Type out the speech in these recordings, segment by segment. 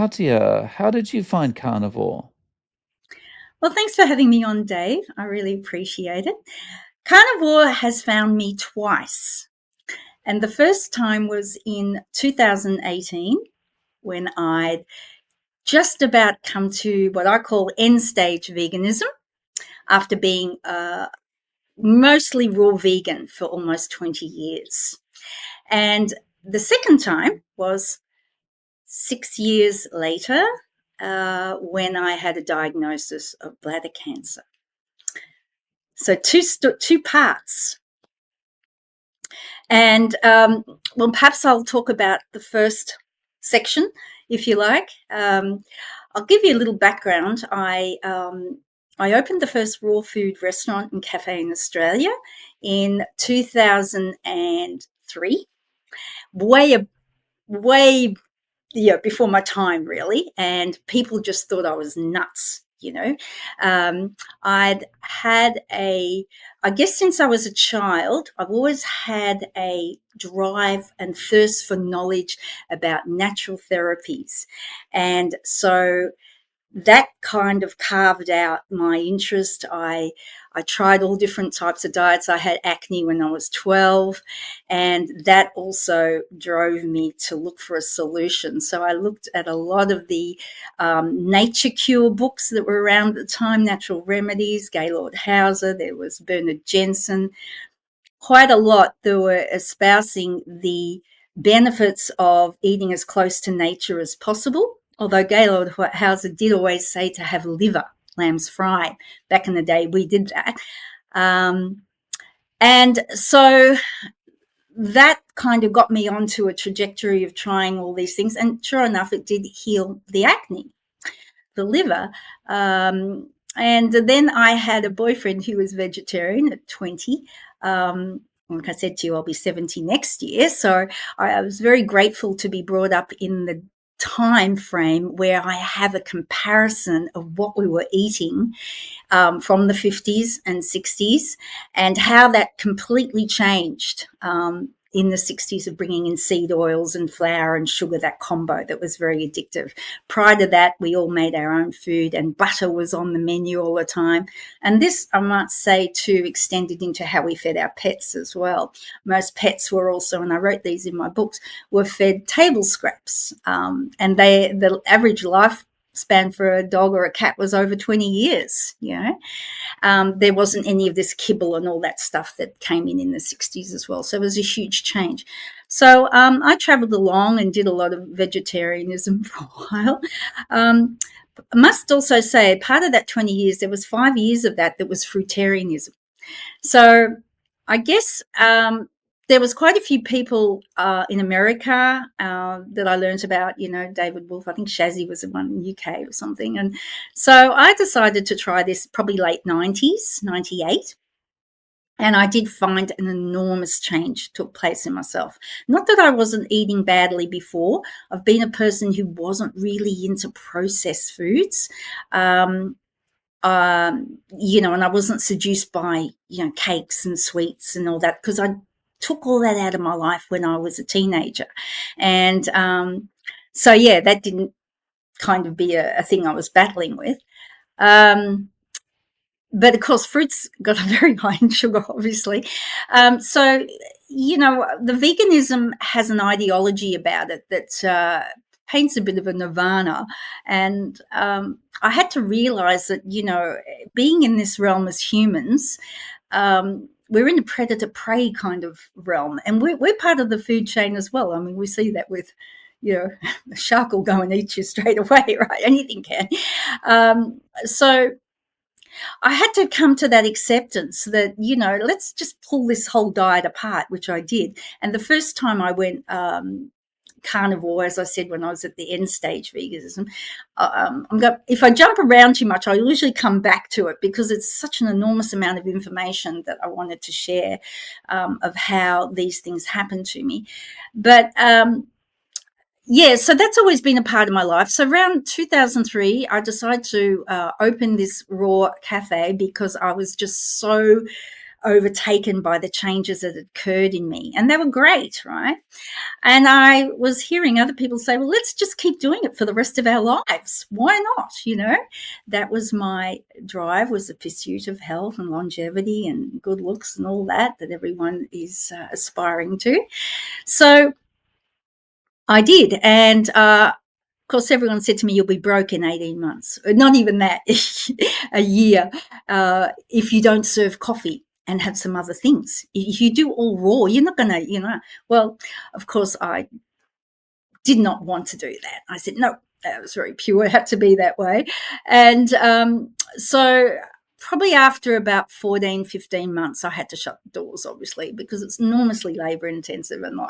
Katya, how did you find carnivore? Well, thanks for having me on, Dave. I really appreciate it. Carnivore has found me twice. And the first time was in 2018 when I'd just about come to what I call end stage veganism after being mostly raw vegan for almost 20 years. And the second time was 6 years later when I had a diagnosis of bladder cancer. So two parts. And well, perhaps I'll talk about the first section, if you like. I'll give you a little background. I opened the first raw food restaurant and cafe in Australia in 2003, way before my time, really. And people just thought I was nuts. I'd had I guess since I was a child, I've always had a drive and thirst for knowledge about natural therapies. And so that kind of carved out my interest. I tried all different types of diets. I had acne when I was 12, and that also drove me to look for a solution. So I looked at a lot of the nature cure books that were around at the time, natural remedies, Gaylord Hauser, there was Bernard Jensen, quite a lot that were espousing the benefits of eating as close to nature as possible. Although Gaylord Hauser did always say to have liver, lamb's fry. Back in the day, we did that. And so that kind of got me onto a trajectory of trying all these things. And sure enough, it did heal the acne, the liver. And then I had a boyfriend who was vegetarian at 20. Like I said to you, I'll be 70 next year. So I was very grateful to be brought up in the time frame where I have a comparison of what we were eating from the 50s and 60s and how that completely changed in the 60s of bringing in seed oils and flour and sugar, that combo that was very addictive. Prior to that, we all made our own food and butter was on the menu all the time. And this, I might say, too, extended into how we fed our pets as well. Most pets were also, and I wrote these in my books, were fed table scraps. And the average lifespan for a dog or a cat was over 20 years, there wasn't any of this kibble and all that stuff that came in the 60s as well. So it was a huge change. So I traveled along and did a lot of vegetarianism for a while. I must also say, part of that 20 years, there was 5 years of that was fruitarianism. So I guess there was quite a few people in America that I learned about, David Wolf. I think Shazzy was the one in the UK or something. And so I decided to try this probably late 90s, 98. And I did find an enormous change took place in myself. Not that I wasn't eating badly before. I've been a person who wasn't really into processed foods. And I wasn't seduced by, cakes and sweets and all that because I took all that out of my life when I was a teenager. And so, that didn't kind of be a thing I was battling with. But of course, fruit's got a very high in sugar, obviously. So, the veganism has an ideology about it that paints a bit of a nirvana. And I had to realize that, being in this realm as humans, we're in a predator-prey kind of realm. And we're part of the food chain as well. I mean, we see that with, the shark will go and eat you straight away, right? Anything can. So I had to come to that acceptance that, let's just pull this whole diet apart, which I did. And the first time I went carnivore, as I said, when I was at the end stage veganism, if I jump around too much, I usually come back to it because it's such an enormous amount of information that I wanted to share of how these things happen to me. But so that's always been a part of my life. So around 2003, I decided to open this raw cafe because I was just so overtaken by the changes that had occurred in me. And they were great, right? And I was hearing other people say, well, let's just keep doing it for the rest of our lives. Why not? That was my drive, was the pursuit of health and longevity and good looks and all that everyone is aspiring to. So I did. And of course, everyone said to me, you'll be broke in 18 months. Not even that, a year, if you don't serve coffee and have some other things. If you do all raw, you're not going to. Well, of course, I did not want to do that. I said, no, that was very pure. It had to be that way. And so probably after about 14, 15 months, I had to shut the doors, obviously, because it's enormously labor intensive and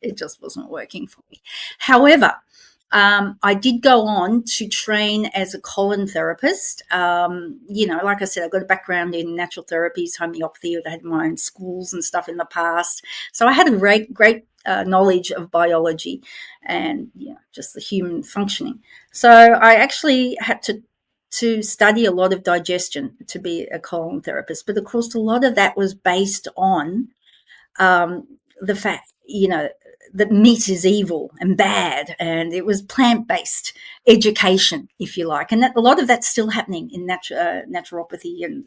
it just wasn't working for me. However, I did go on to train as a colon therapist. Like I said, I've got a background in natural therapies, homeopathy. I had my own schools and stuff in the past. So I had a great knowledge of biology and just the human functioning. So I actually had to study a lot of digestion to be a colon therapist. But of course, a lot of that was based on the fact, that meat is evil and bad, and it was plant-based education, if you like. And a lot of that's still happening in naturopathy and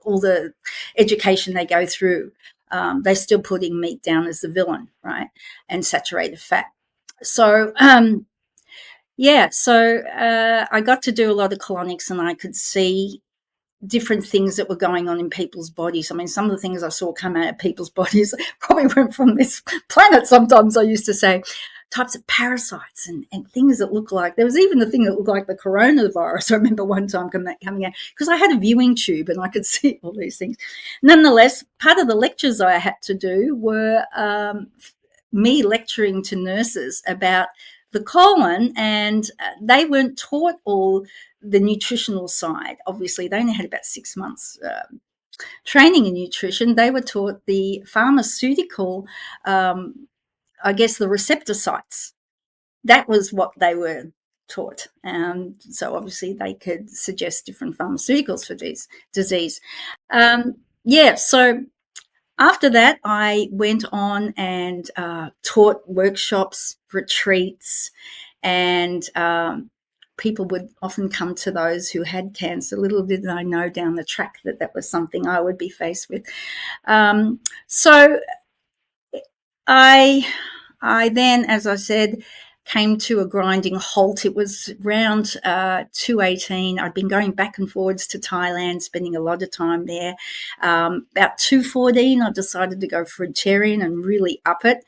all the education they go through. They're still putting meat down as the villain, right? And saturated fat. So, I got to do a lot of colonics, and I could see different things that were going on in people's bodies. I mean, some of the things I saw come out of people's bodies probably weren't from this planet. Sometimes I used to say types of parasites and things that look like, there was even the thing that looked like the coronavirus. I remember one time coming out because I had a viewing tube and I could see all these things. Nonetheless, part of the lectures I had to do were me lecturing to nurses about the colon, and they weren't taught all the nutritional side. Obviously, they only had about 6 months training in nutrition. They were taught the pharmaceutical, I guess, the receptor sites. That was what they were taught. So obviously they could suggest different pharmaceuticals for disease. So after that, I went on and taught workshops, retreats, and people would often come to those who had cancer. Little did I know down the track that was something I would be faced with. So I then, as I said, came to a grinding halt. It was around 218. I'd been going back and forwards to Thailand, spending a lot of time there. About 214, I decided to go fruitarian and really up it.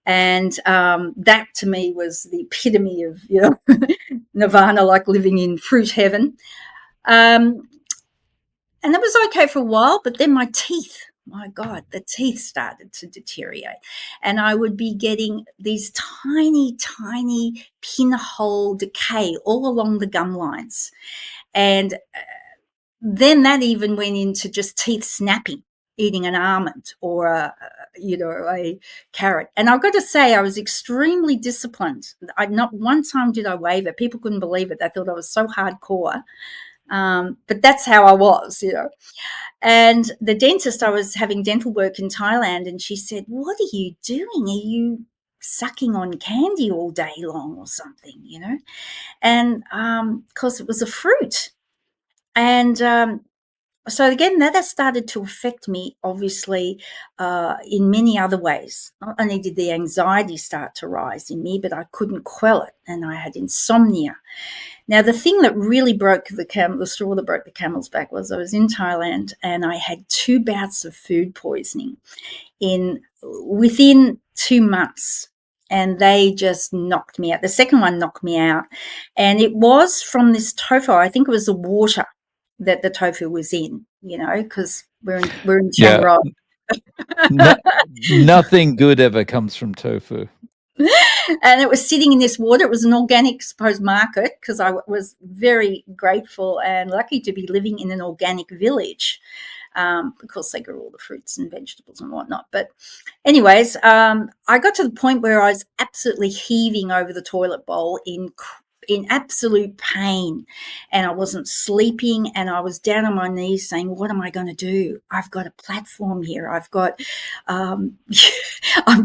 And that to me was the epitome of nirvana, like living in fruit heaven. And that was okay for a while, but then my teeth, my God, the teeth started to deteriorate. And I would be getting these tiny, tiny pinhole decay all along the gum lines. And then that even went into just teeth snapping, eating an almond or a carrot. And I've got to say, I was extremely disciplined. Not one time did I waver. People couldn't believe it. They thought I was so hardcore. But that's how I was, And the dentist, I was having dental work in Thailand, and she said, what are you doing? Are you sucking on candy all day long or something, And of course, it was a fruit. And so again, that has started to affect me, obviously, in many other ways. Not only did the anxiety start to rise in me, but I couldn't quell it, and I had insomnia. Now, the thing that really broke the straw that broke the camel's back was I was in Thailand and I had 2 bouts of food poisoning within 2 months, and they just knocked me out. The second one knocked me out, and it was from this tofu. I think it was the water that the tofu was in, because we're in Chiang Yeah. Rai. No, nothing good ever comes from tofu. And it was sitting in this water. It was an organic, supposed market, because I was very grateful and lucky to be living in an organic village, because they grew all the fruits and vegetables and whatnot. But anyways, I got to the point where I was absolutely heaving over the toilet bowl in in absolute pain, and I wasn't sleeping, and I was down on my knees saying, what am I going to do? I've got a platform here. I've got, I'm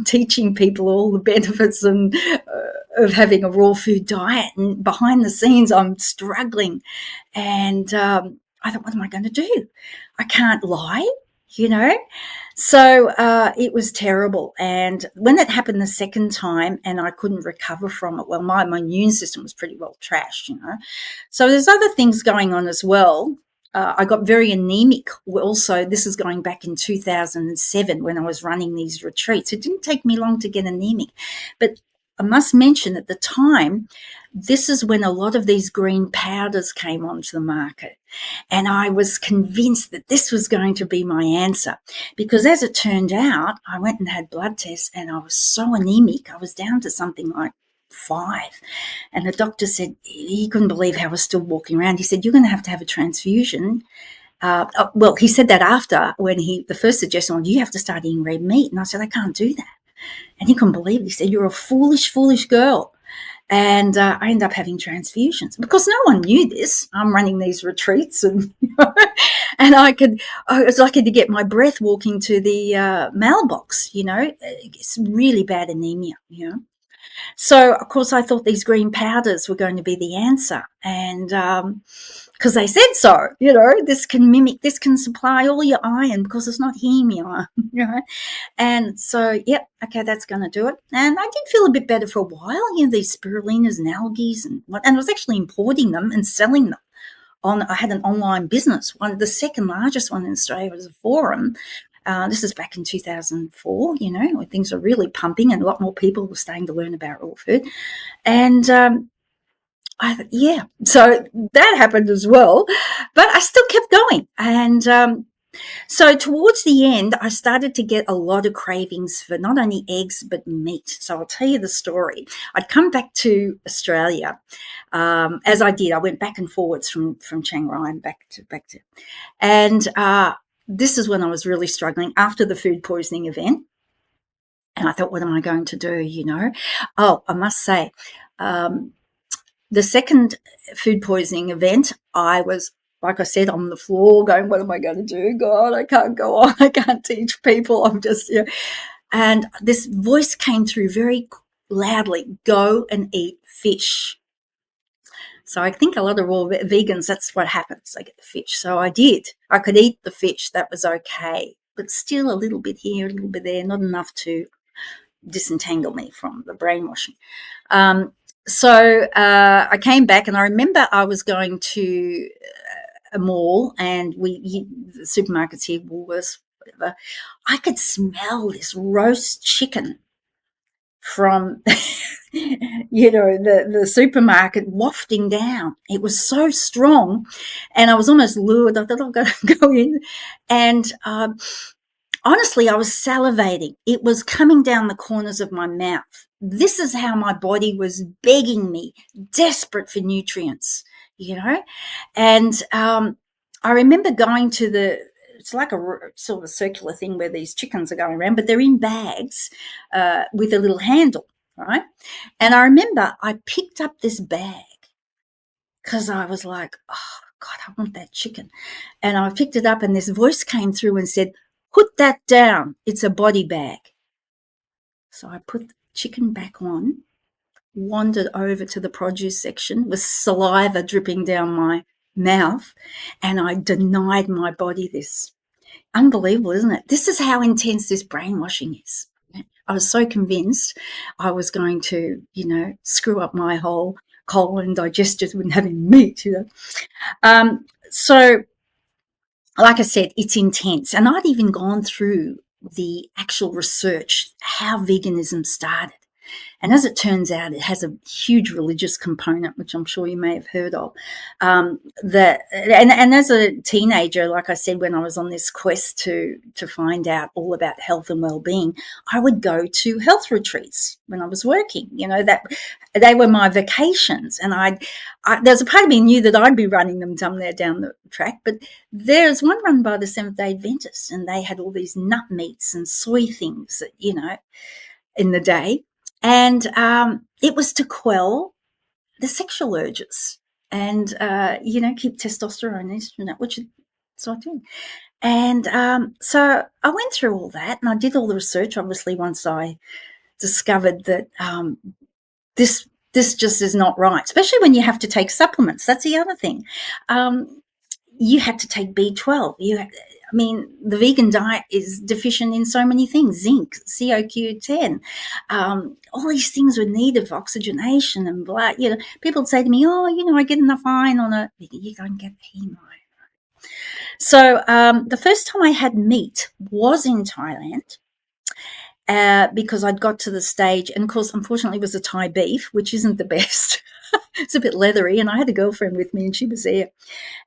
teaching people all the benefits of having a raw food diet, and behind the scenes, I'm struggling. And I thought, what am I going to do? I can't lie, you know? So it was terrible. And when it happened the second time and I couldn't recover from it, well, my immune system was pretty well trashed, you know. So there's other things going on as well. I got very anemic also. This is going back in 2007 when I was running these retreats. It didn't take me long to get anemic. But I must mention at the time, this is when a lot of these green powders came onto the market. And I was convinced that this was going to be my answer because as it turned out, I went and had blood tests and I was so anemic. I was down to something like 5. And the doctor said he couldn't believe how I was still walking around. He said, you're going to have a transfusion. Well, he said that after when the first suggestion was, you have to start eating red meat. And I said, I can't do that. And he couldn't believe it. He said, you're a foolish, foolish girl. And I ended up having transfusions because no one knew this. I'm running these retreats, and and I was lucky to get my breath walking to the mailbox. It's really bad anemia. So of course I thought these green powders were going to be the answer, and because they said so. This can supply all your iron because it's not heme iron. And so, yep, okay, that's going to do it. And I did feel a bit better for a while. These spirulinas and algae and I was actually importing them and selling them. I had an online business. The second largest one in Australia was a forum. This is back in 2004, when things were really pumping and a lot more people were starting to learn about raw food. And so that happened as well. But I still kept going. And so towards the end, I started to get a lot of cravings for not only eggs, but meat. So I'll tell you the story. I'd come back to Australia, as I did. I went back and forwards from Chiang Rai and back to, and this is when I was really struggling after the food poisoning event. And I thought, what am I going to do, Oh, I must say, the second food poisoning event, I was, like I said, on the floor going, what am I going to do? God, I can't go on. I can't teach people. I'm just, And this voice came through very loudly, go and eat fish. So I think a lot of raw vegans, that's what happens. They get the fish. So I did. I could eat the fish. That was okay. But still a little bit here, a little bit there, not enough to disentangle me from the brainwashing. So I came back and I remember I was going to a mall and the supermarkets here, Woolworths, whatever. I could smell this roast chicken from, the supermarket wafting down. It was so strong and I was almost lured. I thought I'm going to go in and honestly, I was salivating. It was coming down the corners of my mouth. This is how my body was begging me, desperate for nutrients, And I remember going to it's like a sort of circular thing where these chickens are going around, but they're in bags with a little handle, right? And I remember I picked up this bag because I was like, oh, God, I want that chicken. And I picked it up and this voice came through and said, put that down. It's a body bag. So I put the chicken back on, wandered over to the produce section with saliva dripping down my mouth, and I denied my body this. Unbelievable, isn't it? This is how intense this brainwashing is. I was so convinced I was going to, screw up my whole colon digestion with having meat, So like I said, it's intense. And I'd even gone through the actual research, how veganism started. And as it turns out, it has a huge religious component, which I'm sure you may have heard of. And as a teenager, like I said, when I was on this quest to find out all about health and well-being, I would go to health retreats when I was working. That they were my vacations, and there's a part of me knew that I'd be running them somewhere down the track. But there's one run by the Seventh-day Adventists, and they had all these nut meats and soy things that in the day. And it was to quell the sexual urges and, keep testosterone, estrogen, which is so I do. And so I went through all that and I did all the research, obviously, once I discovered that this just is not right, especially when you have to take supplements. That's the other thing. Um, you had to take B12. I mean, the vegan diet is deficient in so many things: zinc, CoQ10, all these things were needed for oxygenation and blah. People would say to me, "Oh, I get enough iron on it." You don't get heme iron. So the first time I had meat was in Thailand. Because I'd got to the stage, and of course, unfortunately, it was a Thai beef, which isn't the best. It's a bit leathery, and I had a girlfriend with me, and she was there.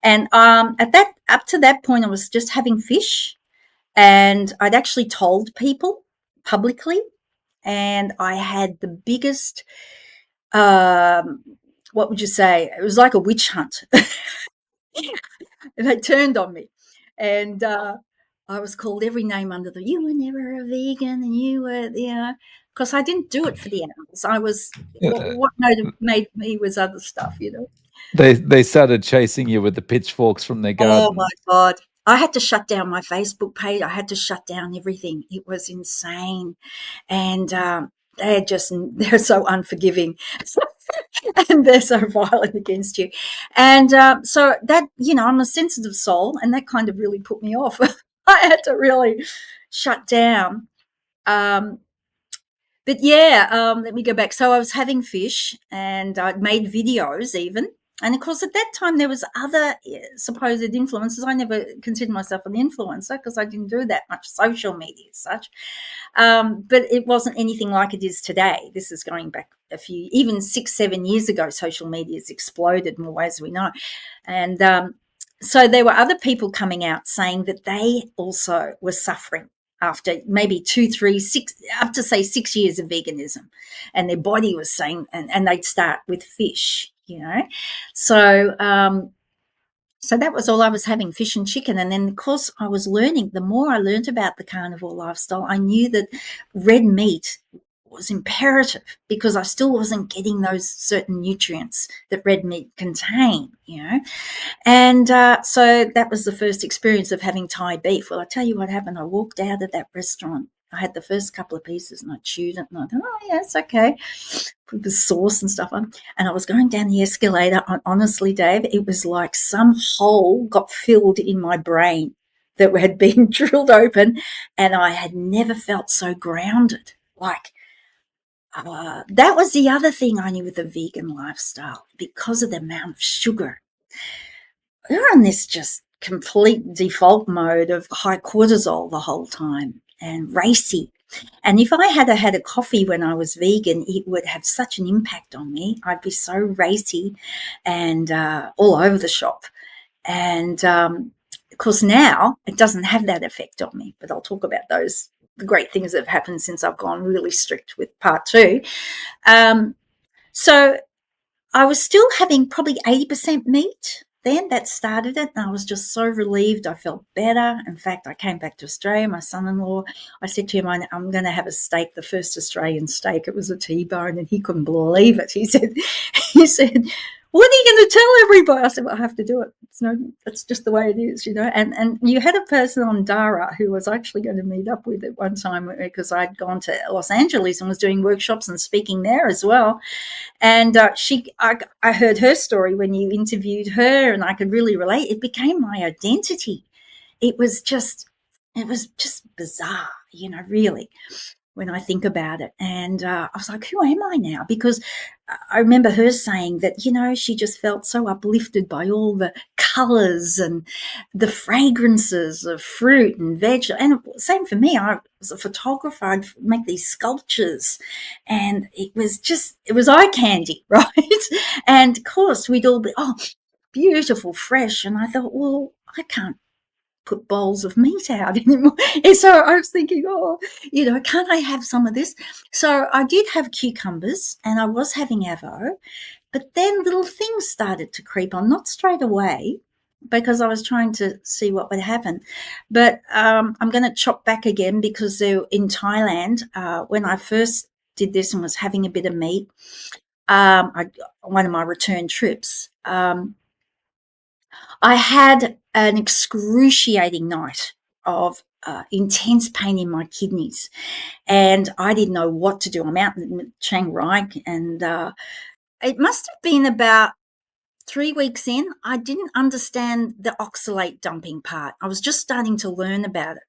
And up to that point, I was just having fish, and I'd actually told people publicly, and I had the biggest. Um, what would you say? It was like a witch hunt. They turned on me, and I was called every name under the. You were never a vegan, and you were, because I didn't do it for the animals. I was Uh, what made me was other stuff. they started chasing you with the pitchforks from their Oh my garden. God. I had to shut down my Facebook page. I had to shut down everything. It was insane. And they're so unforgiving and they're so violent against you. And so that, I'm a sensitive soul and that kind of really put me off. I had to really shut down. Um, but yeah, let me go back. So I was having fish and I'd made videos even. And of course, at that time, there was other supposed influencers. I never considered myself an influencer because I didn't do that much social media as such. But it wasn't anything like it is today. This is going back even 6, 7 years ago, social media has exploded in more ways we know. And so there were other people coming out saying that they also were suffering after maybe 2, 3, 6, up to say 6 years of veganism. And their body was saying, and they'd start with fish. So, so that was all I was having, fish and chicken. And then, of course, I was learning. The more I learned about the carnivore lifestyle, I knew that red meat was imperative because I still wasn't getting those certain nutrients that red meat contain. And so that was the first experience of having Thai beef. Well, I tell you what happened. I walked out of that restaurant. I had the first couple of pieces and I chewed it and I thought, oh, yeah, it's okay. Put the sauce and stuff on. And I was going down the escalator. And honestly, Dave, it was like some hole got filled in my brain that had been drilled open. And I had never felt so grounded. Like, that was the other thing I knew with the vegan lifestyle because of the amount of sugar. You're on this just complete default mode of high cortisol the whole time and racy. And if I had a coffee when I was vegan, it would have such an impact on me. I'd be so racy and all over the shop. And of course, now it doesn't have that effect on me. But I'll talk about the great things that have happened since I've gone really strict with part two. So I was still having probably 80% meat then. That started it. And I was just so relieved. I felt better. In fact, I came back to Australia. My son-in-law, I said to him, I'm going to have a steak, the first Australian steak. It was a T-bone and he couldn't believe it. He said, what are you going to tell everybody? I said, well, I have to do it. It's just the way it is. And you had a person on Dara who was actually going to meet up with at one time because I'd gone to Los Angeles and was doing workshops and speaking there as well. And I heard her story when you interviewed her, and I could really relate. It became my identity. It was just, it was just bizarre, really, when I think about it. And I was like, who am I now? Because I remember her saying that, she just felt so uplifted by all the colors and the fragrances of fruit and veg. And same for me. I was a photographer. I'd make these sculptures and it was eye candy, right? And of course we'd all be, oh, beautiful, fresh. And I thought, well, I can't put bowls of meat out anymore. And so I was thinking, oh, can't I have some of this? So I did have cucumbers and I was having avo, but then little things started to creep on, not straight away because I was trying to see what would happen. But I'm going to chop back again because in Thailand, when I first did this and was having a bit of meat, one of my return trips, I had an excruciating night of intense pain in my kidneys, and I didn't know what to do. I'm out in Chiang Rai, and it must have been about 3 weeks in. I didn't understand the oxalate dumping part. I was just starting to learn about it.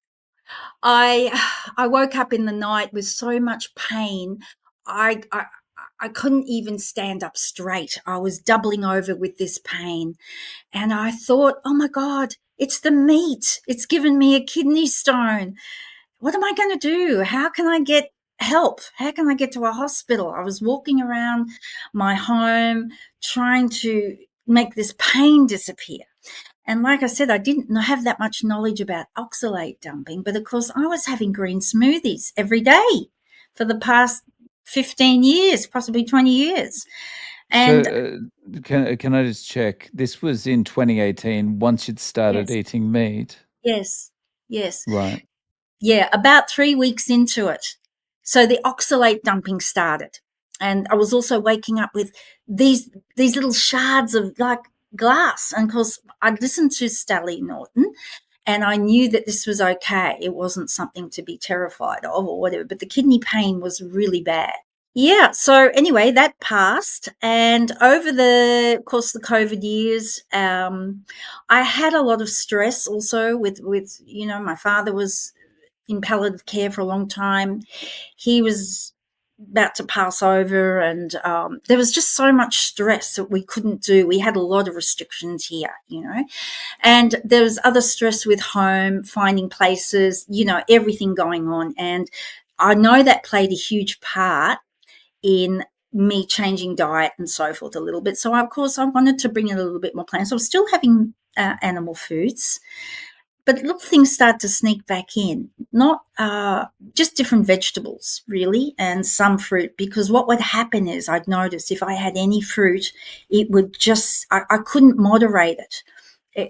I I woke up in the night with so much pain. I I I couldn't even stand up straight. I was doubling over with this pain. And I thought, oh my God, it's the meat. It's given me a kidney stone. What am I going to do? How can I get help? How can I get to a hospital? I was walking around my home trying to make this pain disappear. And like I said, I didn't have that much knowledge about oxalate dumping, but of course, I was having green smoothies every day for the past 15 years, possibly 20 years. So, And can I just check? This was in 2018, once you'd started yes, eating meat, yes, yes. right? Yeah, about 3 weeks into it. So the oxalate dumping started. And I was also waking up with these little shards of like glass. And of course, I'd listened to Sally Norton and I knew that this was okay. It wasn't something to be terrified of or whatever, but the kidney pain was really bad. Yeah. So anyway, that passed, and over the course of the COVID years, I had a lot of stress also with my father was in palliative care for a long time. He was about to pass over, and there was just so much stress that we couldn't do. We had a lot of restrictions here, and there was other stress with home, finding places, everything going on, and I know that played a huge part in me changing diet and so forth a little bit. So, of course, I wanted to bring in a little bit more plant. So, I was still having animal foods, but little things start to sneak back in, not just different vegetables, really, and some fruit. Because what would happen is I'd notice if I had any fruit, it would I couldn't moderate it.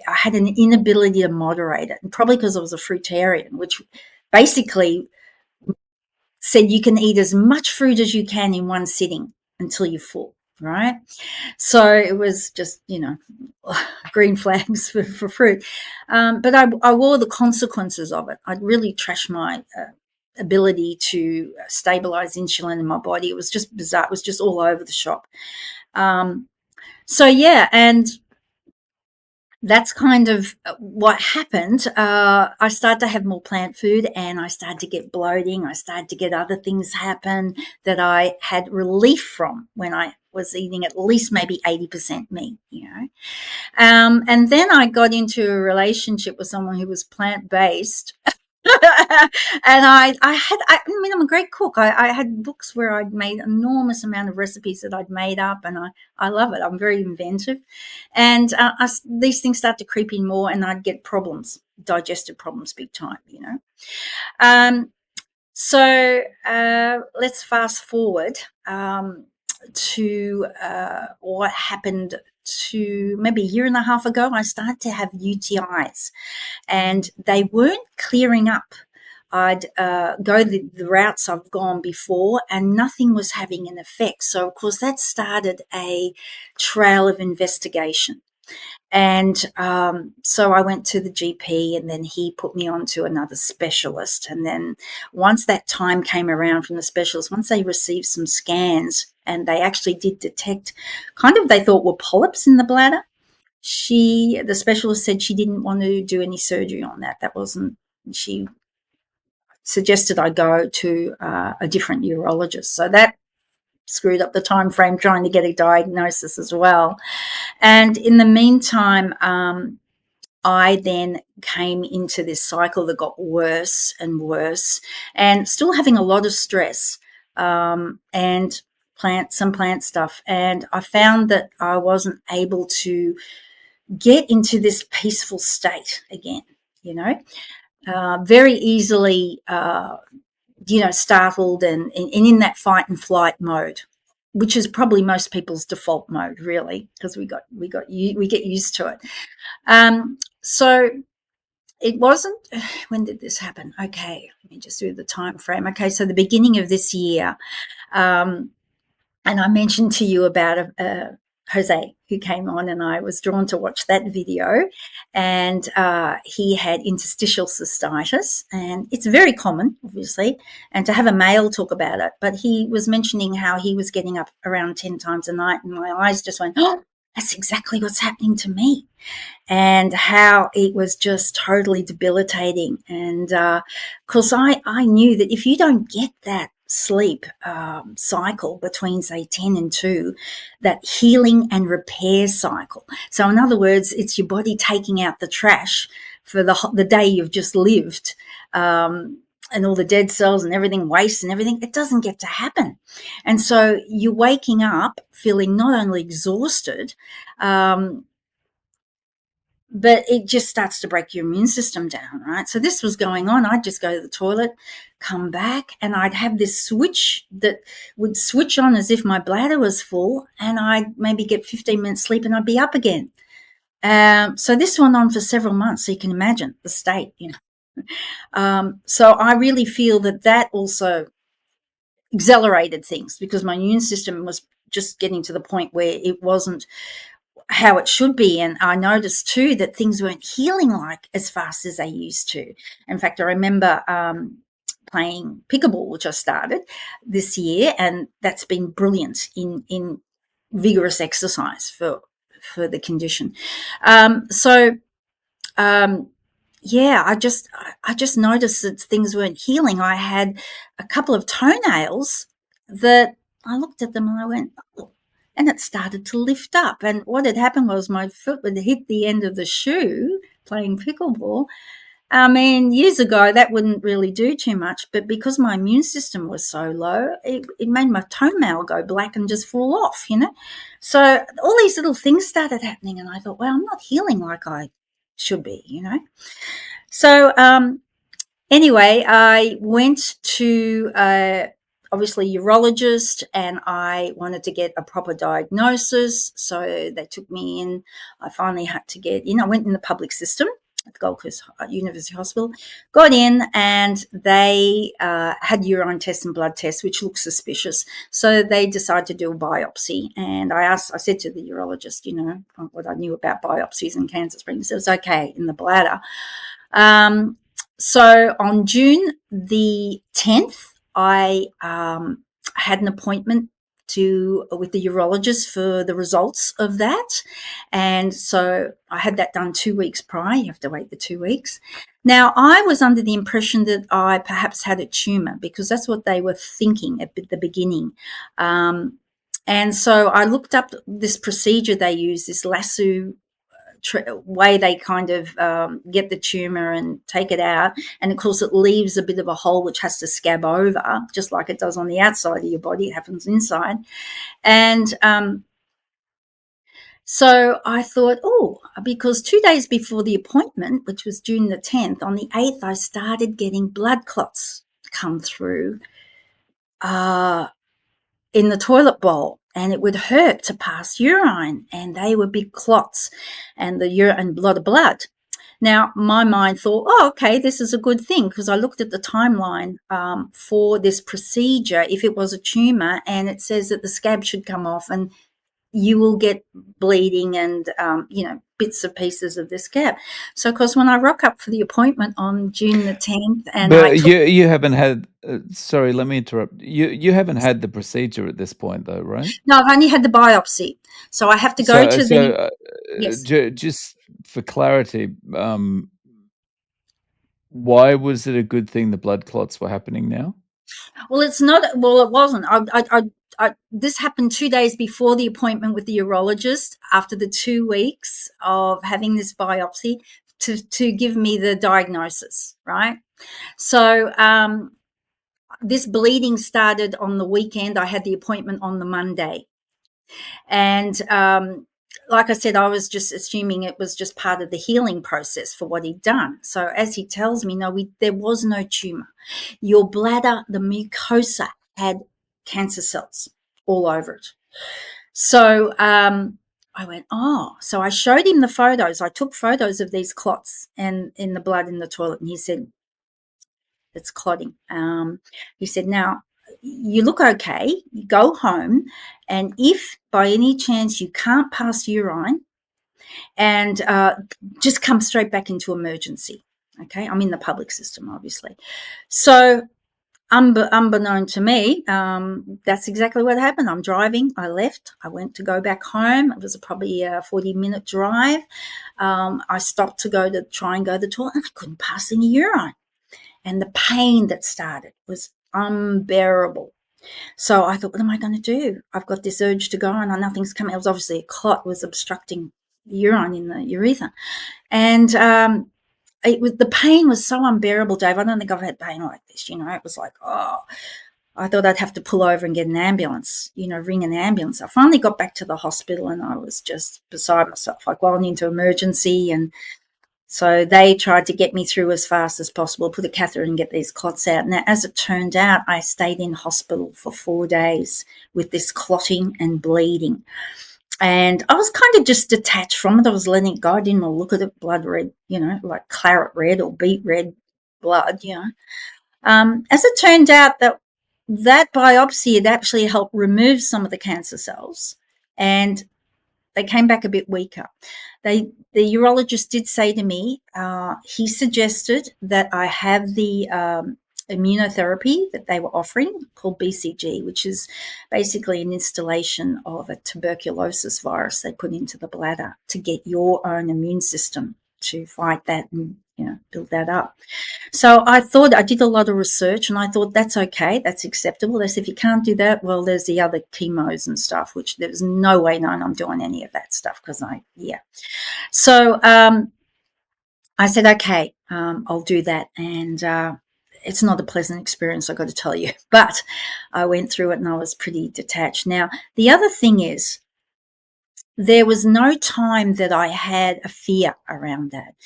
I had an inability to moderate it, and probably because I was a fruitarian, which basically said you can eat as much fruit as you can in one sitting until you're full, right? So it was just, green flags for fruit. But I wore the consequences of it. I'd really trashed my ability to stabilize insulin in my body. It was just bizarre. It was just all over the shop. So, yeah, and that's kind of what happened. I started to have more plant food and I started to get bloating. I started to get other things happen that I had relief from when I was eating at least maybe 80% meat. And then I got into a relationship with someone who was plant based. And I mean, I'm a great cook. I had books where I'd made enormous amount of recipes that I'd made up, and I love it. I'm very inventive, and these things start to creep in more, and I'd get problems, digestive problems, big time. Um, so let's fast forward to what happened to maybe a year and a half ago. I started to have UTIs, and they weren't clearing up. I'd go the routes I've gone before, and nothing was having an effect. So, of course, that started a trail of investigation. And so I went to the GP, and then he put me on to another specialist. And then once that time came around from the specialist, once they received some scans and they actually did detect kind of they thought were polyps in the bladder, the specialist said she didn't want to do any surgery on that. That wasn't, she suggested I go to a different urologist. So that screwed up the time frame trying to get a diagnosis as well. And in the meantime, I then came into this cycle that got worse and worse, and still having a lot of stress and some plant stuff. And I found that I wasn't able to get into this peaceful state again, very easily, startled and in that fight and flight mode, which is probably most people's default mode, really, because we get used to it. So it wasn't. When did this happen? Okay, let me just do the time frame. Okay, so the beginning of this year, um, And I mentioned to you about Jose who came on, and I was drawn to watch that video. And he had interstitial cystitis, and it's very common, obviously, and to have a male talk about it. But he was mentioning how he was getting up around 10 times a night, and my eyes just went, oh, that's exactly what's happening to me, and how it was just totally debilitating. And because I knew that if you don't get that sleep cycle between, say, 10 and 2, that healing and repair cycle. So, in other words, it's your body taking out the trash for the day you've just lived. And all the dead cells and everything, waste and everything, it doesn't get to happen. And so you're waking up feeling not only exhausted, but it just starts to break your immune system down, right? So this was going on. I'd just go to the toilet, come back, and I'd have this switch that would switch on as if my bladder was full, and I'd maybe get 15 minutes sleep and I'd be up again. So this went on for several months. So you can imagine the state, you know. So I really feel that also accelerated things because my immune system was just getting to the point where it wasn't how it should be. And I noticed too that things weren't healing like as fast as they used to. In fact, I remember playing pickleball, which I started this year, and that's been brilliant in vigorous exercise for the condition. So yeah, I just noticed that things weren't healing. I had a couple of toenails that I looked at them and I went, oh, and it started to lift up. And what had happened was my foot would hit the end of the shoe playing pickleball. I mean, years ago that wouldn't really do too much, but because my immune system was so low, it made my toenail go black and just fall off, you know. So all these little things started happening, and I thought, well, I'm not healing like I should be, you know. So anyway, I went to obviously urologist, and I wanted to get a proper diagnosis. So they took me in. I finally had to get in. I went in the public system at the Gold Coast University Hospital, got in, and they had urine tests and blood tests, which looked suspicious. So they decided to do a biopsy. And I said to the urologist, you know, what I knew about biopsies and cancer screenings. It was okay in the bladder. So on June the 10th, I had an appointment with the urologist for the results of that. And so I had that done 2 weeks prior. You have to wait the 2 weeks. Now, I was under the impression that I perhaps had a tumor because that's what they were thinking at the beginning. And so I looked up this procedure they use, this lasso way they kind of get the tumor and take it out. And of course, it leaves a bit of a hole which has to scab over, just like it does on the outside of your body. It happens inside. And so I thought, oh, because 2 days before the appointment, which was June the 10th, on the 8th, I started getting blood clots come through in the toilet bowl, and it would hurt to pass urine, and they were big clots, and the urine and a lot of blood. Now, my mind thought, oh, okay, this is a good thing because I looked at the timeline for this procedure, if it was a tumor, and it says that the scab should come off and you will get bleeding and, bits and pieces of the scab. So, of course, when I rock up for the appointment on June the 10th and I But took you haven't had sorry, let me interrupt. You haven't had the procedure at this point though, right? no, I've only had the biopsy. So I have to go So to so, the, uh, yes. just for clarity, why was it a good thing the blood clots were happening now? Well, it's not. Well, it wasn't. This happened 2 days before the appointment with the urologist. After the 2 weeks of having this biopsy, to give me the diagnosis, right? So this bleeding started on the weekend. I had the appointment on the Monday, and like I said, I was just assuming it was just part of the healing process for what he'd done. So as he tells me, no, there was no tumor. Your bladder, the mucosa, had cancer cells all over it. So I went, oh. So I showed him the photos. I took photos of these clots and in the blood in the toilet, and he said, it's clotting. He said, now, you look okay, you go home, and if by any chance you can't pass urine, and just come straight back into emergency. Okay, I'm in the public system, obviously. So, unbeknown to me, that's exactly what happened. I'm driving. I left. I went to go back home. It was probably a 40-minute drive. I stopped to go to try and go to the toilet, and I couldn't pass any urine. And the pain that started was unbearable. So I thought, what am I going to do? I've got this urge to go, and nothing's coming. It was obviously a clot was obstructing the urine in the urethra, and it was the pain was so unbearable, Dave. I don't think I've had pain like this. It was like, oh, I thought I'd have to pull over and get an ambulance. Ring an ambulance. I finally got back to the hospital, and I was just beside myself. I'd gone into emergency, and so they tried to get me through as fast as possible, put a catheter and get these clots out. Now, as it turned out, I stayed in hospital for 4 days with this clotting and bleeding. And I was kind of just detached from it. I was letting it go. I didn't want to look at it, blood red, like claret red or beet red blood. As it turned out, that biopsy had actually helped remove some of the cancer cells, and they came back a bit weaker. The urologist did say to me, he suggested that I have the immunotherapy that they were offering called BCG, which is basically an installation of a tuberculosis virus they put into the bladder to get your own immune system to fight that and build that up. So I did a lot of research, and I thought that's okay, that's acceptable. They said if you can't do that, well, there's the other chemos and stuff, which there's no way known I'm doing any of that stuff because So I said, okay, I'll do that. And it's not a pleasant experience, I've got to tell you. But I went through it and I was pretty detached. Now, the other thing is, there was no time that I had a fear around that.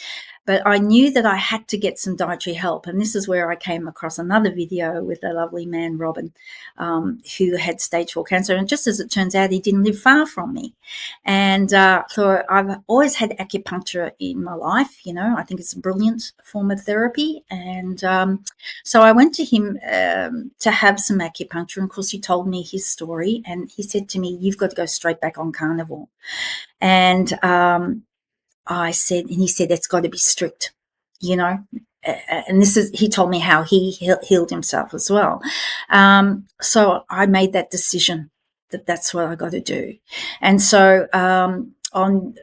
But I knew that I had to get some dietary help. And this is where I came across another video with a lovely man, Robin, who had stage 4 cancer. And just as it turns out, he didn't live far from me. And so I've always had acupuncture in my life. I think it's a brilliant form of therapy. And so I went to him to have some acupuncture. And of course, he told me his story. And he said to me, you've got to go straight back on carnivore. And he said, it's got to be strict, and he told me how he healed himself as well. So I made that decision that that's what I got to do. And so, on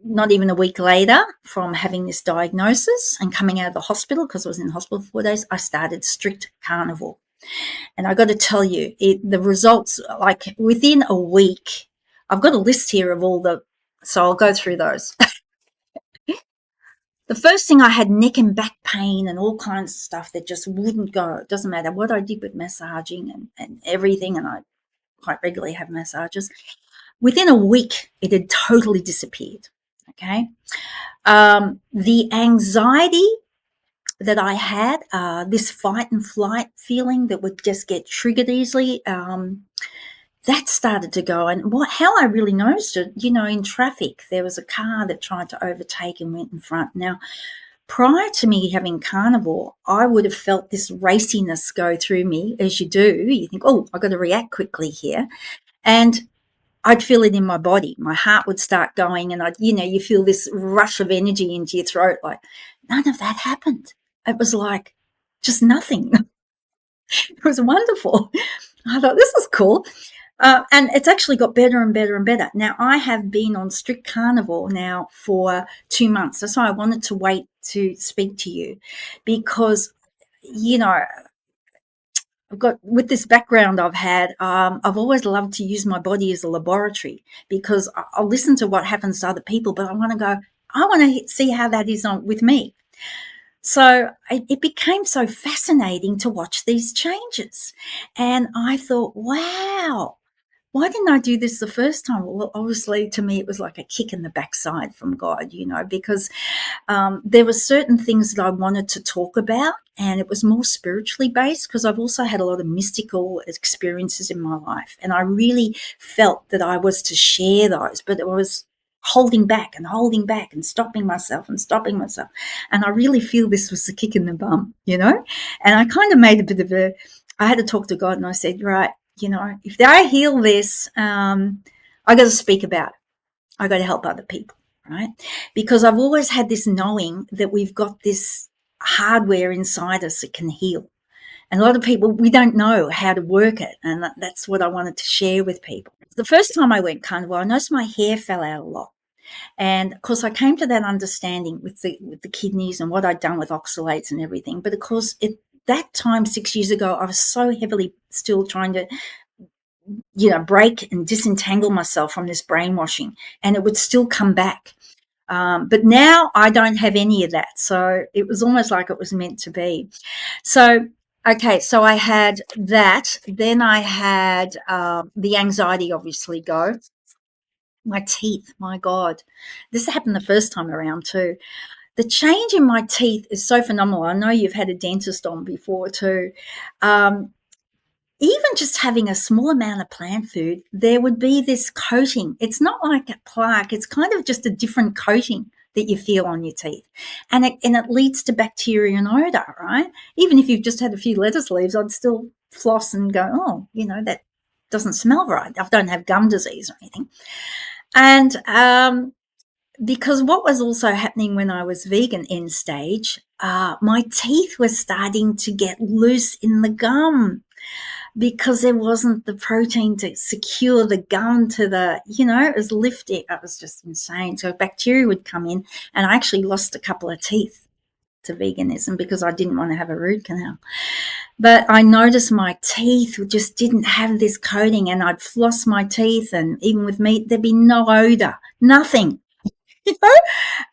not even a week later from having this diagnosis and coming out of the hospital, because I was in the hospital for 4 days, I started strict carnivore. And I got to tell you, the results, like within a week, I've got a list here of so I'll go through those. The first thing, I had neck and back pain and all kinds of stuff that just wouldn't go. It doesn't matter what I did with massaging and everything, and I quite regularly have massages. Within a week, it had totally disappeared. Okay. The anxiety that I had, this fight and flight feeling that would just get triggered easily, that started to go. And how I really noticed it, in traffic, there was a car that tried to overtake and went in front. Now, prior to me having carnivore, I would have felt this raciness go through me, as you do. You think, oh, I've got to react quickly here. And I'd feel it in my body. My heart would start going, and you feel this rush of energy into your throat. Like, none of that happened. It was like just nothing. It was wonderful. I thought, this is cool. And it's actually got better and better and better. Now, I have been on strict carnivore now for 2 months. That's why I wanted to wait to speak to you, because, with this background I've had, I've always loved to use my body as a laboratory, because I'll listen to what happens to other people, but I want to see how that is with me. So it became so fascinating to watch these changes. And I thought, wow, why didn't I do this the first time? Well, obviously, to me, it was like a kick in the backside from God, because there were certain things that I wanted to talk about, and it was more spiritually based, because I've also had a lot of mystical experiences in my life, and I really felt that I was to share those, but it was holding back and stopping myself. And I really feel this was the kick in the bum, and I kind of made a bit of I had to talk to God, and I said, right, if I heal this, I got to speak about it. I got to help other people, right? Because I've always had this knowing that we've got this hardware inside us that can heal. And a lot of people, we don't know how to work it. And that's what I wanted to share with people. The first time I went carnivore, I noticed my hair fell out a lot. And of course, I came to that understanding with the kidneys and what I'd done with oxalates and everything. But of course, at that time, 6 years ago, I was so heavily still trying to, break and disentangle myself from this brainwashing, and it would still come back. But now I don't have any of that. So it was almost like it was meant to be. So, okay, so I had that. Then I had the anxiety obviously go. My teeth, my God. This happened the first time around too. The change in my teeth is so phenomenal. I know you've had a dentist on before too. Um, Even just having a small amount of plant food, there would be this coating. It's not like a plaque, it's kind of just a different coating that you feel on your teeth. And it leads to bacteria and odor, right? Even if you've just had a few lettuce leaves, I'd still floss and go, oh, that doesn't smell right. I don't have gum disease or anything. And because what was also happening when I was vegan end stage, my teeth were starting to get loose in the gum because there wasn't the protein to secure the gum to it was lifting. It was just insane. So bacteria would come in, and I actually lost a couple of teeth to veganism because I didn't want to have a root canal. But I noticed my teeth just didn't have this coating, and I'd floss my teeth, and even with meat, there'd be no odor, nothing, you know?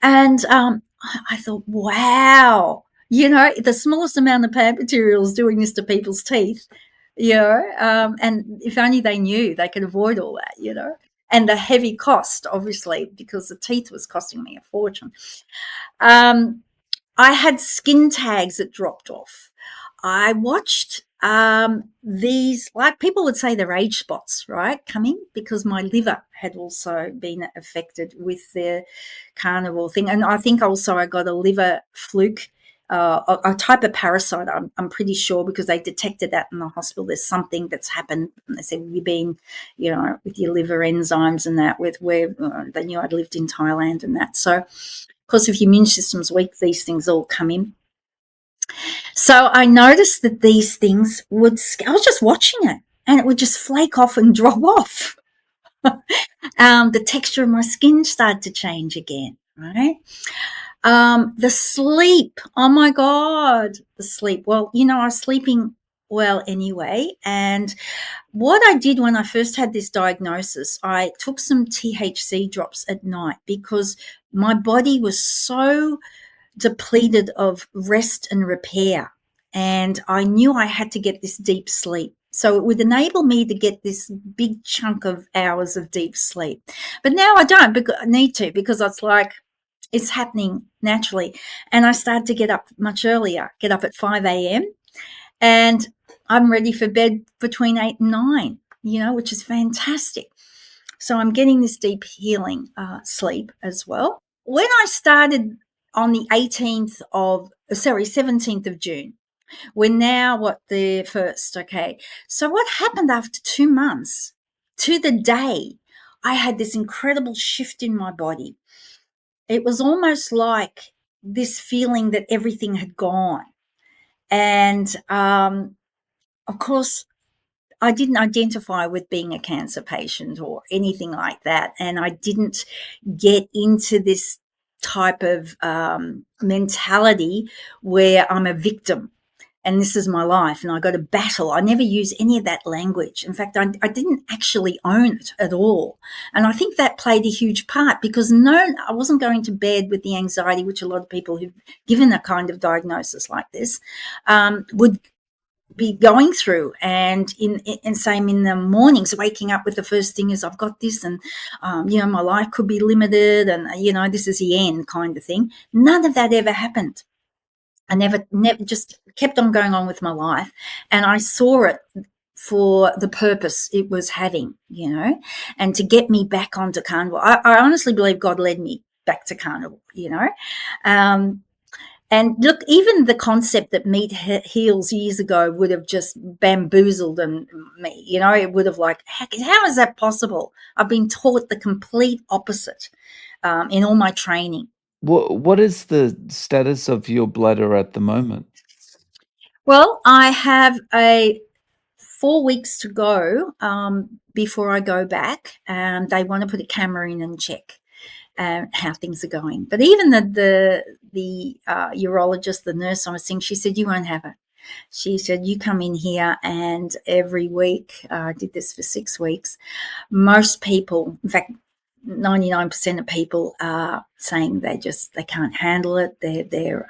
And I thought, wow, the smallest amount of plant material is doing this to people's teeth, and if only they knew, they could avoid all that. And the heavy cost, obviously, because the teeth was costing me a fortune. Um, I had skin tags that dropped off. I watched these, like people would say, they're age spots, right, coming because my liver had also been affected with the carnivore thing. And I think also I got a liver fluke, a type of parasite, I'm pretty sure, because they detected that in the hospital. There's something that's happened. And they said, you've been, with your liver enzymes and that, with where they knew I'd lived in Thailand and that. So, of course, if your immune system's weak, these things all come in. So I noticed that these things I was just watching it, and it would just flake off and drop off. The texture of my skin started to change again, right? The sleep, oh my God, the sleep. Well, I was sleeping well anyway. And what I did when I first had this diagnosis, I took some THC drops at night because my body was so depleted of rest and repair. And I knew I had to get this deep sleep. So it would enable me to get this big chunk of hours of deep sleep. But now I don't need to, because it's like it's happening naturally. And I started to get up much earlier, get up at 5 a.m. And I'm ready for bed between 8 and 9, which is fantastic. So I'm getting this deep healing sleep as well. When I started on the 17th of June, we're now the 1st, okay. So what happened after 2 months to the day, I had this incredible shift in my body. It was almost like this feeling that everything had gone. And of course, I didn't identify with being a cancer patient or anything like that. And I didn't get into this type of mentality where I'm a victim and this is my life and I got to battle. I never use any of that language. In fact, I didn't actually own it at all. And I think that played a huge part because I wasn't going to bed with the anxiety, which a lot of people who've given a kind of diagnosis like this would be going through. And same in the mornings, waking up with the first thing is I've got this, and my life could be limited, and this is the end kind of thing. None of that ever happened. I never just kept on going on with my life, and I saw it for the purpose it was having, and to get me back onto carnivore. I honestly believe God led me back to carnivore, um, And look, even the concept that meat heals years ago would have just bamboozled me. It would have like, how is that possible? I've been taught the complete opposite in all my training. What is the status of your bladder at the moment? Well, I have a 4 weeks to go before I go back, and they want to put a camera in and check how things are going. But even the urologist, the nurse I was seeing, she said, you won't have it. She said, you come in here, and every week, I did this for 6 weeks, most people, in fact, 99% of people are saying they can't handle it. They're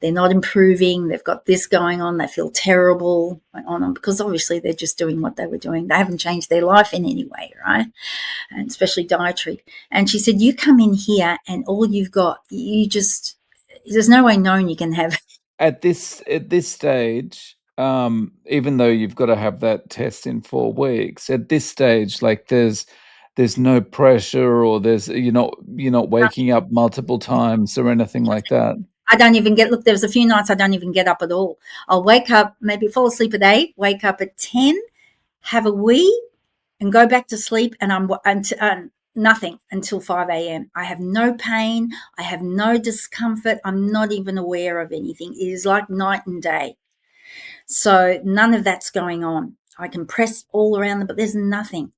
not improving. They've got this going on. They feel terrible on because obviously they're just doing what they were doing. They haven't changed their life in any way, right? And especially dietary. And she said, you come in here and all you've got, there's no way known you can have. At this stage, even though you've got to have that test in 4 weeks, at this stage, like there's no pressure, or you're not waking up multiple times or anything like that. I don't even look, there's a few nights I don't even get up at all. I'll wake up, maybe fall asleep at 8, wake up at 10, have a wee, and go back to sleep, and I'm nothing until 5 a.m. I have no pain. I have no discomfort. I'm not even aware of anything. It is like night and day. So none of that's going on. I can press all around them, but there's nothing.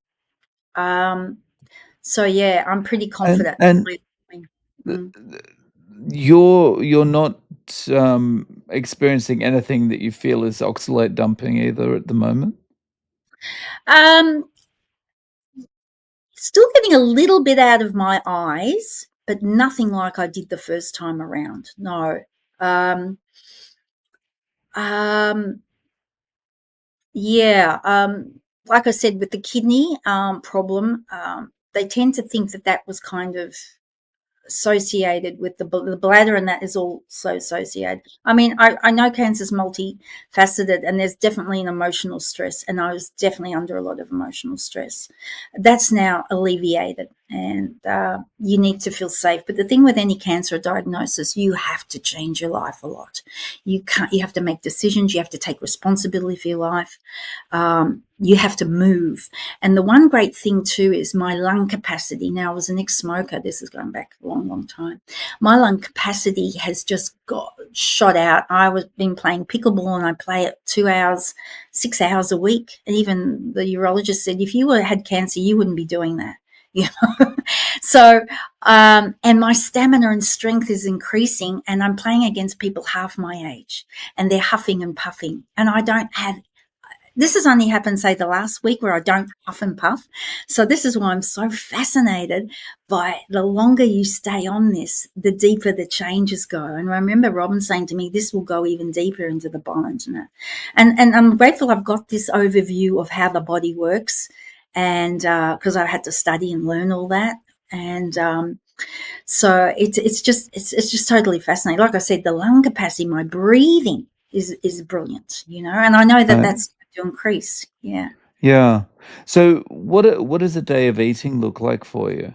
Um, so yeah, I'm pretty And confident. and th Mm. th you're not, experiencing anything that you feel is oxalate dumping either at the moment? Um, Still getting a little bit out of my eyes, but nothing like I did the first time around. No. Um, um, yeah. Like I said, with the kidney problem, they tend to think that was kind of associated with the bladder, and that is also associated. I mean, I know cancer is multifaceted, and there's definitely an emotional stress, and I was definitely under a lot of emotional stress. That's now alleviated, and you need to feel safe. But the thing with any cancer diagnosis, you have to change your life a lot. You have to make decisions. You have to take responsibility for your life. You have to move. And the one great thing too is my lung capacity. Now, I was an ex-smoker. This is going back a long, long time. My lung capacity has just got shot out. I was been playing pickleball, and I play it 2 hours, 6 hours a week. And even the urologist said, if you had cancer, you wouldn't be doing that. You know? So, and my stamina and strength is increasing, and I'm playing against people half my age, and they're huffing and puffing, and I don't have. This has only happened, say, the last week, where I don't huff and puff. So this is why I'm so fascinated by the longer you stay on this, the deeper the changes go. And I remember Robin saying to me, this will go even deeper into the bones. And I'm grateful I've got this overview of how the body works, and because I had to study and learn all that. And so it's just totally fascinating. Like I said, the lung capacity, my breathing is brilliant, and I know that Right. that's to increase. Yeah. Yeah. So what does a day of eating look like for you?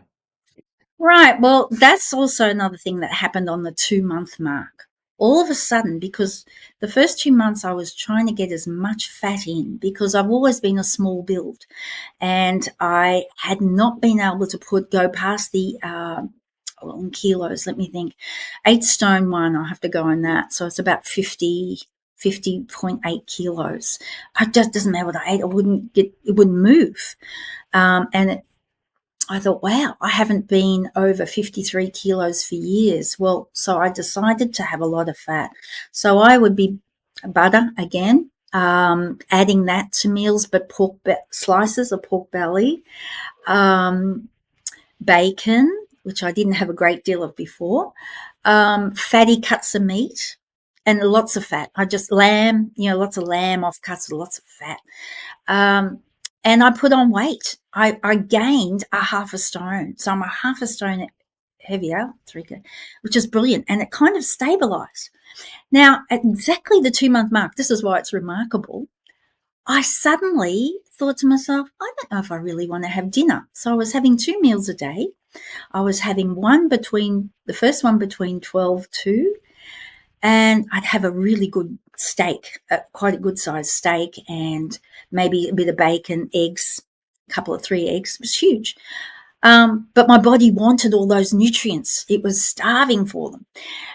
Right. Well, that's also another thing that happened on the 2 month mark. All of a sudden, because the first 2 months I was trying to get as much fat in, because I've always been a small build, and I had not been able to go past the in kilos. Let me think, 8 stone one. I have to go on that, so it's about 50.8 kilos. I just doesn't matter what I ate. It wouldn't move, and I thought, wow, I haven't been over 53 kilos for years. Well, so I decided to have a lot of fat. So I would be butter again, adding that to meals, but slices of pork belly, um, bacon, which I didn't have a great deal of before, fatty cuts of meat, and lots of fat. I just lamb, lots of lamb offcuts, lots of fat. Um, and I put on weight. I gained a half a stone. So I'm a half a stone heavier, which is brilliant. And it kind of stabilized. Now, at exactly the 2 month mark, this is why it's remarkable. I suddenly thought to myself, I don't know if I really want to have dinner. So I was having 2 meals a day. I was having the first one between 12 to and I'd have a really good steak, quite a good sized steak, and maybe a bit of bacon, eggs, a couple of 3 eggs. It was huge. But my body wanted all those nutrients. It was starving for them.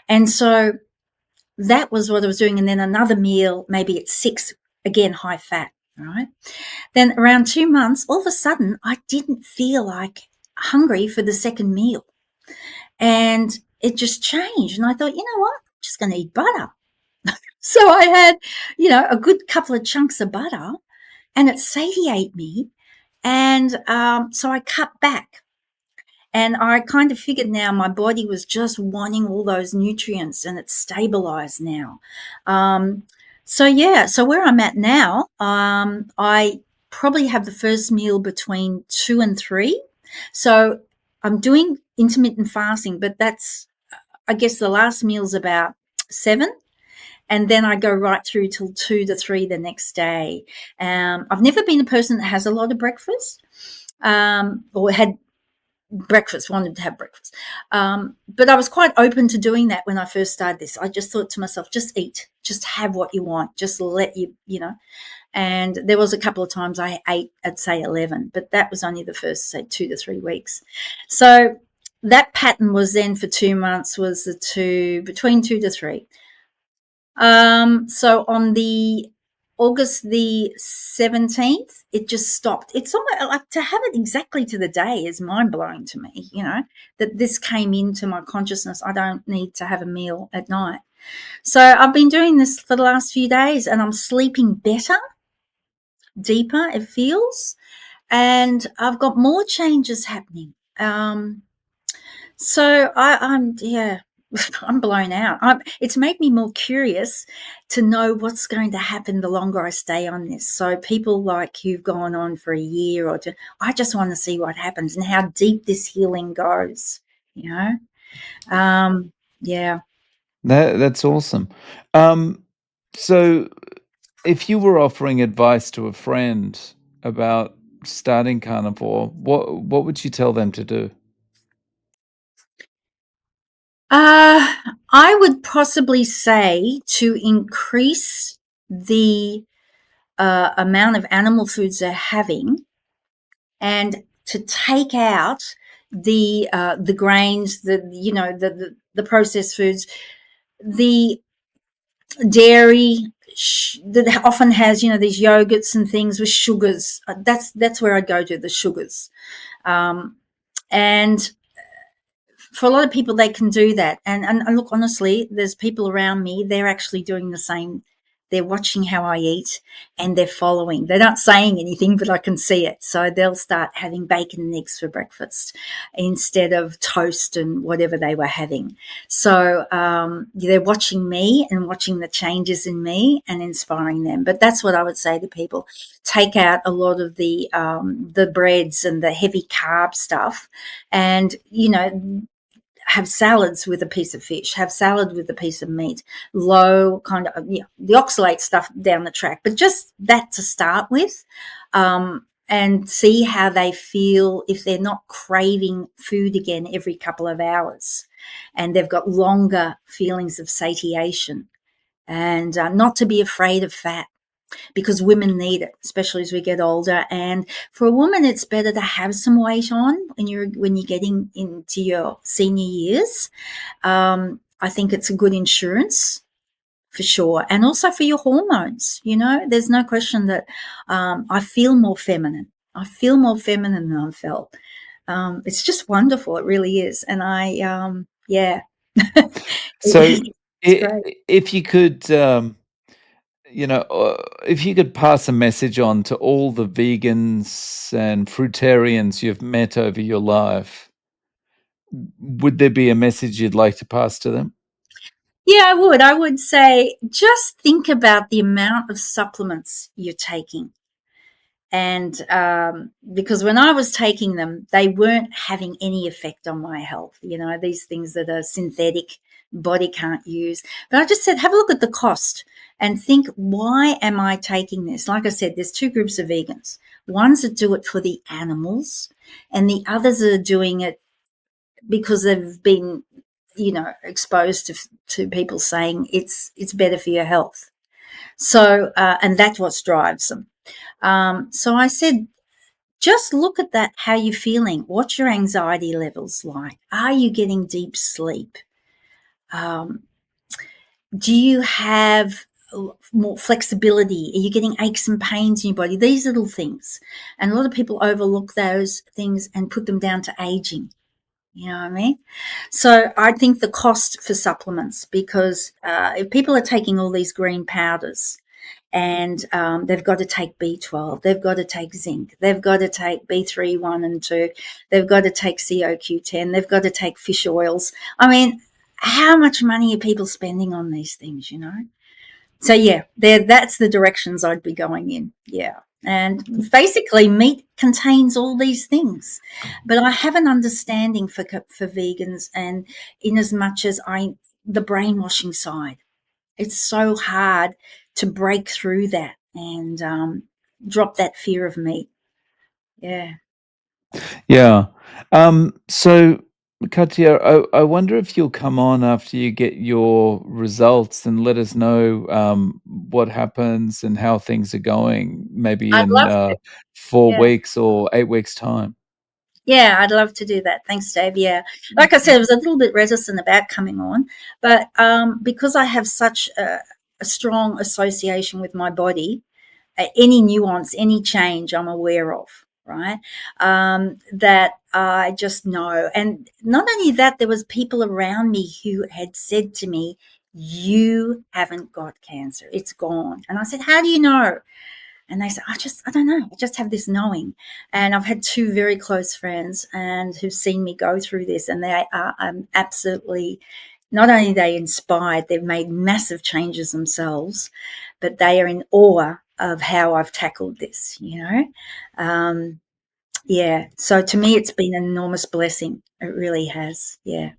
And so that was what I was doing. And then another meal, maybe at 6, again, high fat, right? Then around 2 months, all of a sudden, I didn't feel like hungry for the second meal. And it just changed. And I thought, you know what? I'm just going to eat butter. So I had, a good couple of chunks of butter, and it satiated me. And so I cut back. And I kind of figured now my body was just wanting all those nutrients, and it's stabilized now. Um, so, yeah, so where I'm at now, I probably have the first meal between 2 and 3. So I'm doing intermittent fasting, but I guess the last meal's about 7, and then I go right through till 2 to 3 the next day. I've never been a person that has a lot of breakfast, or had breakfast, wanted to have breakfast. But I was quite open to doing that when I first started this. I just thought to myself, just eat, just have what you want, just let you. And there was a couple of times I ate at, say, 11, but that was only the first, say, 2 to 3 weeks. So that pattern was then for 2 months, was between 2 to 3. So on the August the 17th, it just stopped. It's almost like, to have it exactly to the day is mind blowing to me, that this came into my consciousness. I don't need to have a meal at night. So I've been doing this for the last few days, and I'm sleeping better, deeper, it feels. And I've got more changes happening. So I'm, yeah, I'm blown out. It's made me more curious to know what's going to happen the longer I stay on this. So people like who've gone on for a year or two, I just want to see what happens and how deep this healing goes. You know, yeah. That's awesome. Um, so if you were offering advice to a friend about starting carnivore, what would you tell them to do? Uh, I would possibly say to increase the amount of animal foods they're having, and to take out the grains, the processed foods, the dairy that often has these yogurts and things with sugars. That's where I go to the sugars, and for a lot of people they can do that, and look, honestly, there's people around me, they're actually doing the same. They're watching how I eat, and they're following. They're not saying anything, but I can see it. So they'll start having bacon and eggs for breakfast instead of toast and whatever they were having. So they're watching me and watching the changes in me and inspiring them. But that's what I would say to people: take out a lot of the breads and the heavy carb stuff, and have salads with a piece of fish, have salad with a piece of meat, low kind of, the oxalate stuff down the track, but just that to start with, and see how they feel if they're not craving food again every couple of hours, and they've got longer feelings of satiation, and not to be afraid of fat, because women need it, especially as we get older. And for a woman, it's better to have some weight on when you're getting into your senior years. I think it's a good insurance for sure, and also for your hormones. There's no question that I feel more feminine. I feel more feminine than I've felt. It's just wonderful. It really is, and yeah, So it's great. if you could, if you could pass a message on to all the vegans and fruitarians you've met over your life, would there be a message you'd like to pass to them? Yeah, I would. I would say just think about the amount of supplements you're taking. And because when I was taking them, they weren't having any effect on my health. These things that are synthetic, body can't use. But I just said, have a look at the cost and think, why am I taking this? Like I said, there's two groups of vegans: ones that do it for the animals, and the others that are doing it because they've been exposed to people saying it's better for your health. So, and that's what drives them. So I said, just look at that, how you're feeling. What's your anxiety levels like? Are you getting deep sleep? Um, do you have more flexibility? Are you getting aches and pains in your body? These little things. And a lot of people overlook those things and put them down to aging. You know what I mean? So I think the cost for supplements, because if people are taking all these green powders, and they've got to take B12, they've got to take zinc, they've got to take B3, 1 and 2, they've got to take CoQ10, they've got to take fish oils. I mean, how much money are people spending on these things, you know? So yeah, that's the directions I'd be going in. Yeah. And basically meat contains all these things. But I have an understanding for vegans, and in as much as the brainwashing side, it's so hard to break through that and drop that fear of meat. Yeah. Yeah. So, Katya, I wonder if you'll come on after you get your results and let us know what happens and how things are going, maybe I'd in love to. Yeah. 4 weeks or 8 weeks' time. Yeah, I'd love to do that. Thanks, Dave. Yeah. Like I said, I was a little bit reticent about coming on, but because I have such a strong association with my body, any nuance, any change I'm aware of, right? That I just know. And not only that, there was people around me who had said to me, you haven't got cancer. It's gone. And I said, how do you know? And they said, I don't know. I just have this knowing. And I've had two very close friends and who've seen me go through this, and they are absolutely, not only are they inspired, they've made massive changes themselves, but they are in awe of how I've tackled this, you know? Yeah. So to me, it's been an enormous blessing. It really has. Yeah.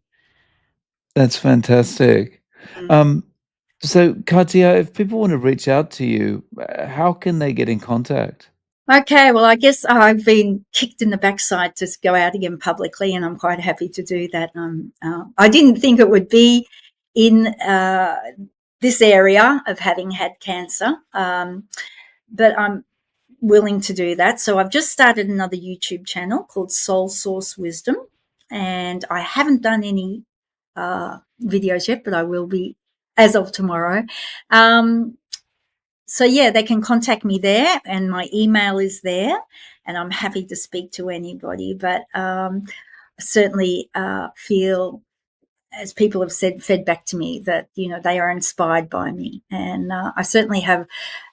That's fantastic. Mm. Um, so, Katya, if people want to reach out to you, how can they get in contact? Okay, well, I guess I've been kicked in the backside to go out again publicly, and I'm quite happy to do that. I didn't think it would be in this area of having had cancer, but I'm willing to do that. So I've just started another YouTube channel called Soul Source Wisdom, and I haven't done any videos yet, but I will be as of tomorrow. Um, so yeah, they can contact me there, and my email is there, and I'm happy to speak to anybody. But certainly feel, as people have said, fed back to me, that they are inspired by me, and I certainly have.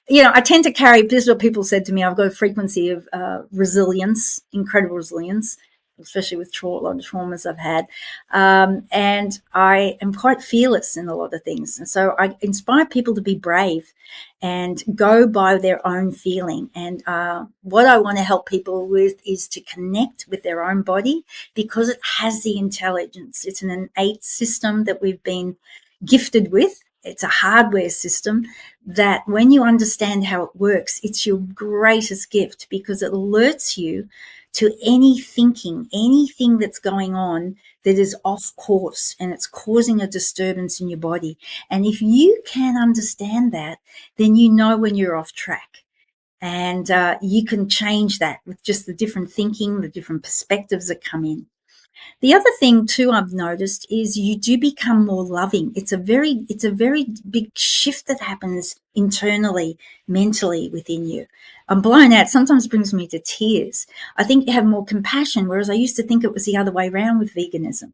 I tend to carry. This is what people said to me. I've got a frequency of resilience, incredible resilience, especially with a lot of traumas I've had, and I am quite fearless in a lot of things. And so I inspire people to be brave and go by their own feeling. And what I want to help people with is to connect with their own body, because it has the intelligence. It's an innate system that we've been gifted with. It's a hardware system that, when you understand how it works, it's your greatest gift, because it alerts you to anything that's going on that is off course and it's causing a disturbance in your body. And if you can understand that, then you know when you're off track. And you can change that with just the different thinking, the different perspectives that come in. The other thing too I've noticed is you do become more loving. It's a very big shift that happens internally, mentally within you. I'm blown out. Sometimes brings me to tears. I think you have more compassion, whereas I used to think it was the other way around with veganism.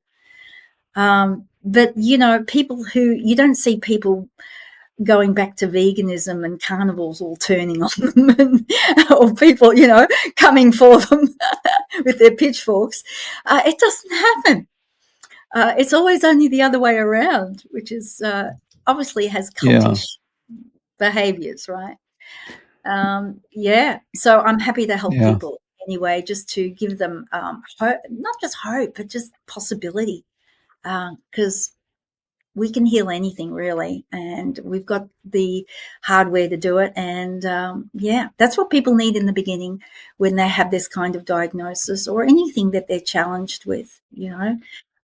But people who, you don't see people going back to veganism and carnivores all turning on them, or people, coming for them with their pitchforks. It doesn't happen. It's always only the other way around, which is obviously has Yeah, cultish behaviors, right? Yeah. So I'm happy to help yeah, people anyway, just to give them hope, not just hope, but just possibility, because we can heal anything really, and we've got the hardware to do it. And yeah, that's what people need in the beginning when they have this kind of diagnosis or anything that they're challenged with.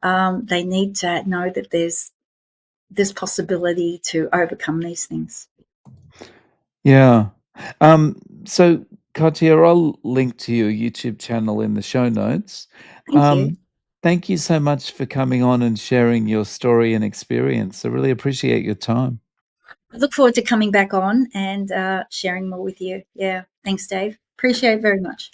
they need to know that there's possibility to overcome these things. Yeah. Um, so, Katya, I'll link to your YouTube channel in the show notes. Thank you. Um, Thank you so much for coming on and sharing your story and experience. I really appreciate your time. I look forward to coming back on and sharing more with you. Yeah. Thanks, Dave. Appreciate it very much.